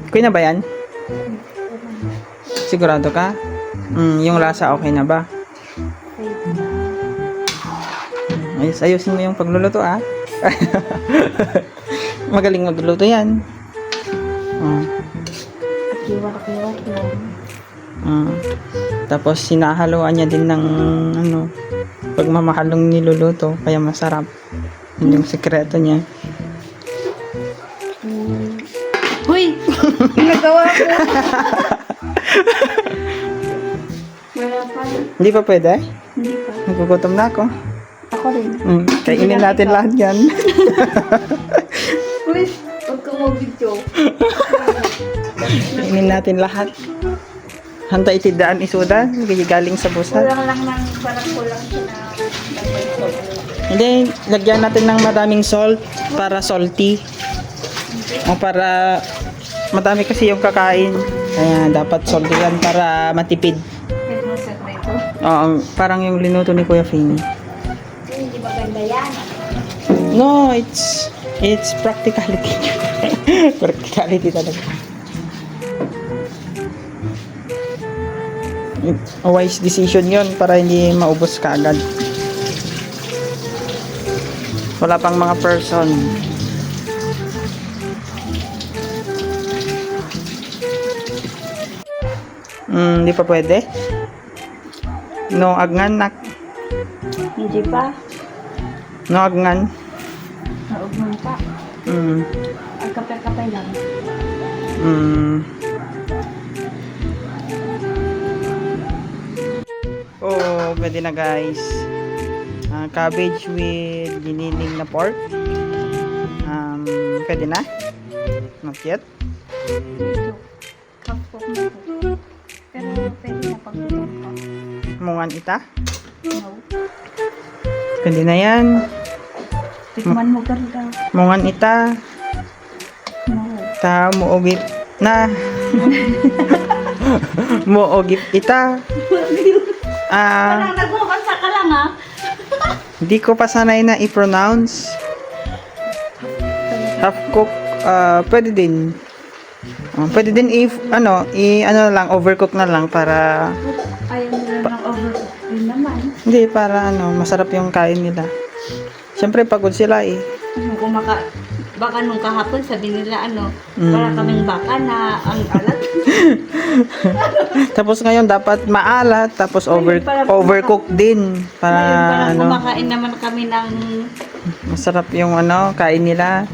Okay na ba yan? Sigurado ka? Yung lasa okay na ba? Ayusin mo yung pagluluto ah. Magaling magluluto yan. Kiwak-kiwak lang. Tapos sinahaluan niya din ng pagmamahalong niluluto kaya masarap. Yun yung sekreto niya. Uy! Nagawa ko! Wala pa. Hindi pa pwede? Hindi pa. Nagugutom na ako. Ako rin. Kainin natin lahat yan. Uy! Huwag kang mag-video. Kainin natin lahat. Hanta itidaan isuda. Galing sa busat. Kulang lang ng parang kulang siya na Hindi, lagyan natin ng maraming salt para salty. O para madami kasi yung kakain. Kaya dapat salty yan para matipid. Pero sekreto. Oo, parang yung linuto ni Kuya Fini. Hindi maganda yan. No, it's practicality. Practicality talaga. A wise decision yon para hindi maubos ka agad. Wala pang mga person. Hindi pa pwede? No agngan nak. Hindi pa. No agngan. Naugman pa. Ang kapay-kapay lang. Oh, pwede na guys. Cabbage with giniling na pork. Pwede na? Not yet? Dito. Kapok na po. Pero pwede na pagtutong ka. Mungan ita? No. Pwede na yan. Tikman mo ganda. Mungan ita. No. Ta muogip na. Muogip ita. Parang nagbabasa ka lang ha. Hindi ko pa sanay na i-pronounce. Half cook, pwede din. Pwede din ano lang, overcook na lang para Ayaw nila ng overcook din naman. hindi para masarap yung kain nila. Siyempre pagod sila eh. Baka nung kahapon sabi nila para kaming baka na ang alat. Tapos ngayon dapat maalat, tapos overcook din para Parang kumakain naman kami ng masarap yung kain nila.